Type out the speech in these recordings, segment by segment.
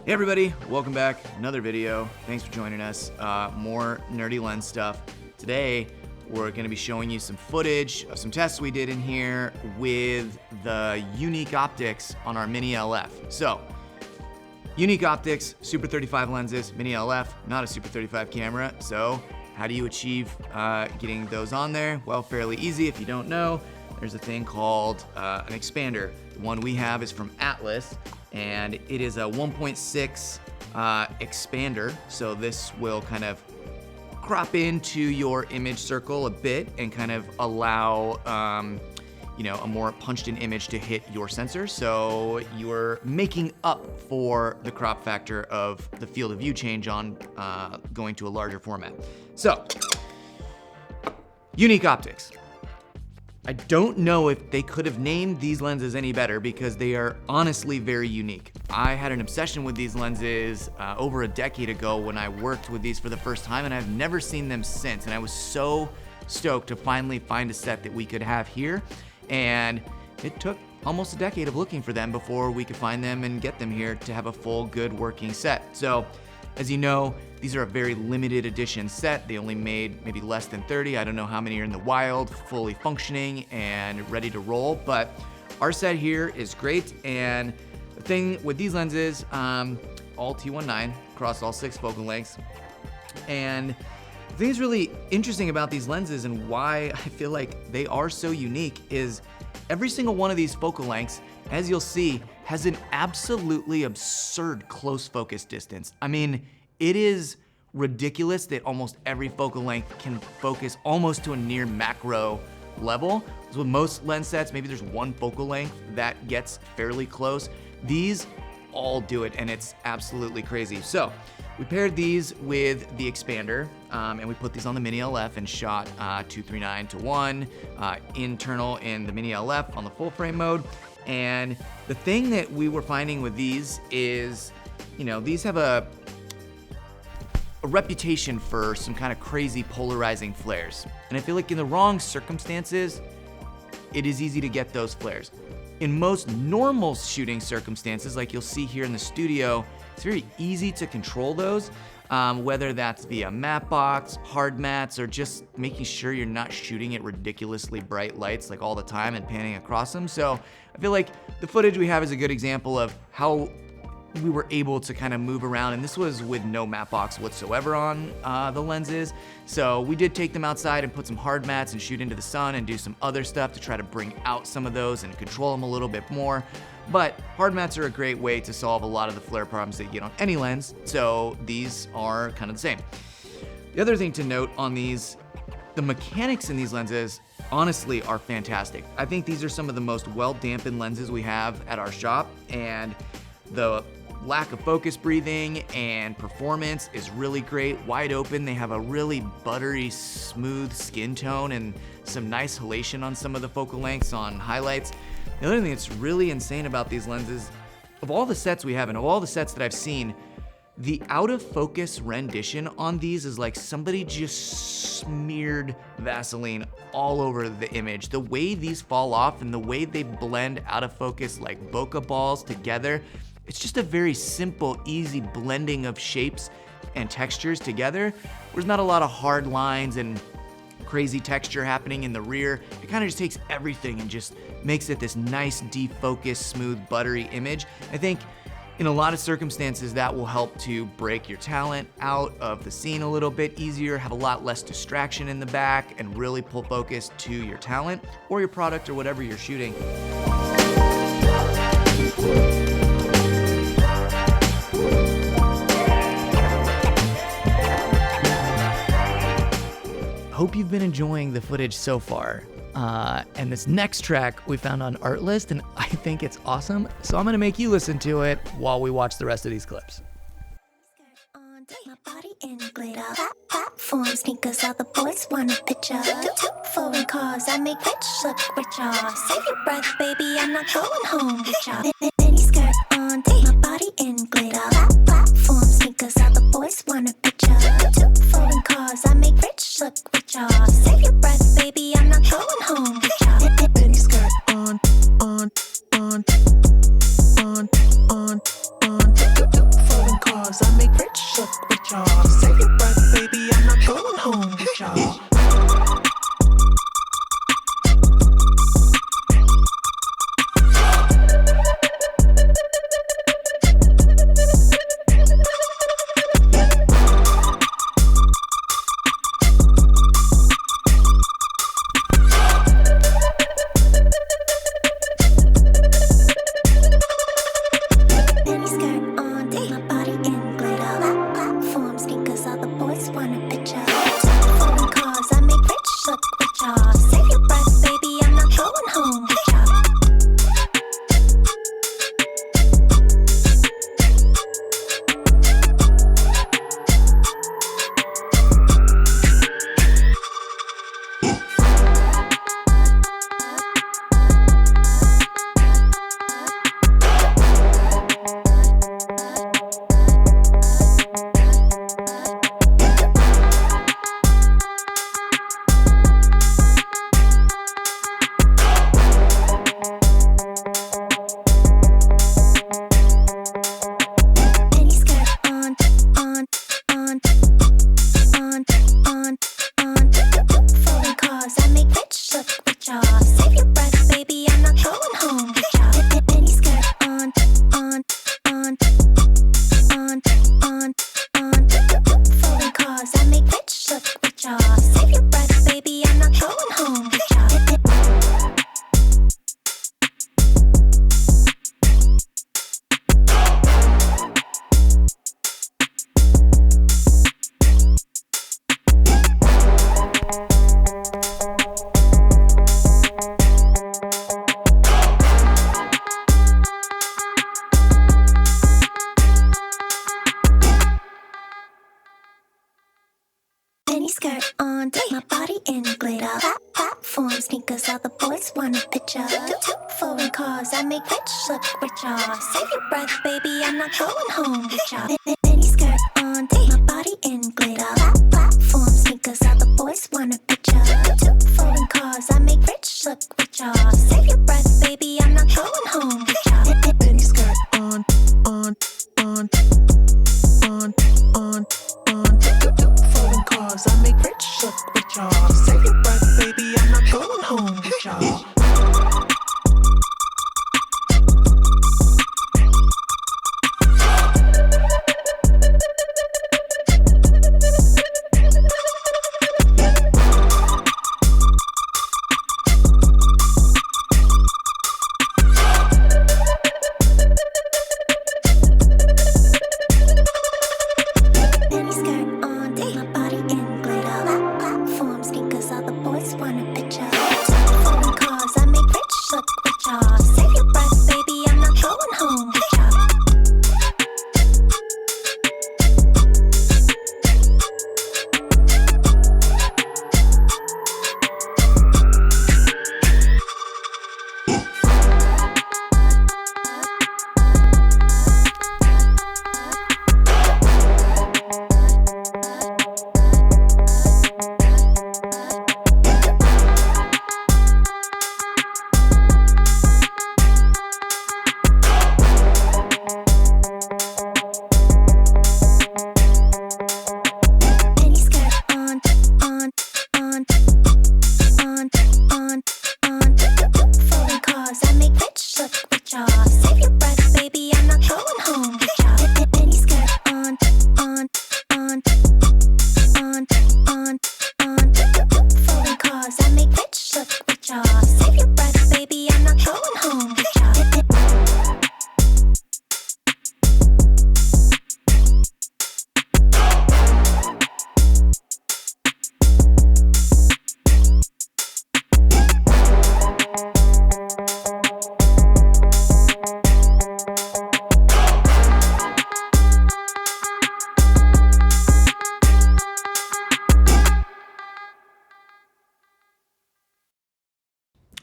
Hey everybody, welcome back. Another video. Thanks for joining us. More nerdy lens stuff. Today, we're going to be showing you some footage of some tests we did in here with the UniQoptics on our Mini LF. So, UniQoptics, Super 35 lenses, Mini LF, not a Super 35 camera. So, how do you achieve getting those on there? Well, fairly easy. If you don't know, there's a thing called an expander. The one we have is from Atlas, and it is a 1.6 expander. So this will kind of crop into your image circle a bit and kind of allow a more punched in image to hit your sensor. So you're making up for the crop factor of the field of view change on going to a larger format. So, UniQoptics. I don't know if they could have named these lenses any better because they are honestly very unique. I had an obsession with these lenses over a decade ago when I worked with these for the first time, and I've never seen them since. And I was so stoked to finally find a set that we could have here. And it took almost a decade of looking for them before we could find them and get them here to have a full, good working set. So, as you know, these are a very limited edition set. They only made maybe less than 30. I don't know how many are in the wild, fully functioning and ready to roll, but our set here is great. And the thing with these lenses, all T19 across all 6 focal lengths. And the thing that's really interesting about these lenses and why I feel like they are so unique is every single one of these focal lengths, as you'll see, has an absolutely absurd close focus distance. I mean, it is ridiculous that almost every focal length can focus almost to a near macro level. So with most lens sets, maybe there's one focal length that gets fairly close. These all do it, and it's absolutely crazy. So we paired these with the expander, and we put these on the Mini LF and shot 2:3:9:1 internal in the Mini LF on the full frame mode. And the thing that we were finding with these is, these have a reputation for some kind of crazy polarizing flares. And I feel like in the wrong circumstances, it is easy to get those flares. In most normal shooting circumstances, like you'll see here in the studio, it's very easy to control those, whether that's via matte box, hard mats, or just making sure you're not shooting at ridiculously bright lights like all the time and panning across them. So I feel like the footage we have is a good example of how we were able to kind of move around, and this was with no matte box whatsoever on the lenses. So we did take them outside and put some hard mats and shoot into the sun and do some other stuff to try to bring out some of those and control them a little bit more. But hard mats are a great way to solve a lot of the flare problems that you get on any lens, so these are kind of the same. The other thing to note on these, the mechanics in these lenses honestly are fantastic. I think these are some of the most well-dampened lenses we have at our shop, and the lack of focus breathing and performance is really great. Wide open, they have a really buttery, smooth skin tone and some nice halation on some of the focal lengths on highlights. The other thing that's really insane about these lenses, of all the sets we have and of all the sets that I've seen, the out of focus rendition on these is like somebody just smeared Vaseline all over the image. The way these fall off and the way they blend out of focus like bokeh balls together, it's just a very simple, easy blending of shapes and textures together. There's not a lot of hard lines and crazy texture happening in the rear. It kind of just takes everything and just makes it this nice, defocused, smooth, buttery image. I think in a lot of circumstances that will help to break your talent out of the scene a little bit easier, have a lot less distraction in the back, and really pull focus to your talent or your product or whatever you're shooting. Hope you've been enjoying the footage so far. And this next track we found on Artlist, and I think it's awesome. So I'm gonna make you listen to it while we watch the rest of these clips. My body in glitter. Platform sneakers, all the boys want a picture. Two foreign cars, I make rich look richer. Save your breath, baby, I'm not going home with ya. Mini skirt on, take my body in glitter. Platform sneakers, all the boys want a picture. Two foreign cars, I make rich look richer. Save your breath, baby, I'm not going home with ya. Mini skirt on, on, on, on, on, on. Two look with y'all. Save your breath, baby, I'm not going home with y'all. Skirt on, take my body in glitter. Platform sneakers, all the boys want a picture. Two foreign cars, I make rich look richer. Save your breath, baby, I'm not going home with ya. Mini skirt on, take my body in glitter. Platform sneakers, all the boys want a picture. Two foreign cars, I make rich look richer. Save your breath, baby, I'm not going home with ya. Mini skirt on. Foreign cars, I make rich look with y'all. Save your breath, baby, I'm not going home with y'all.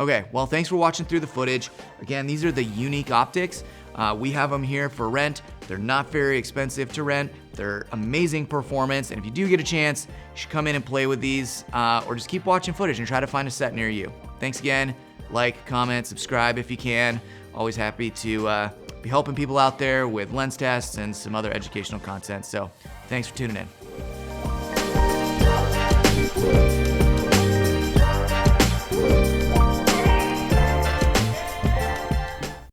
Okay, well, thanks for watching through the footage. Again, these are the UniQoptics. We have them here for rent. They're not very expensive to rent. They're amazing performance, and if you do get a chance, you should come in and play with these, or just keep watching footage and try to find a set near you. Thanks again. Like, comment, subscribe if you can. Always happy to be helping people out there with lens tests and some other educational content. So thanks for tuning in.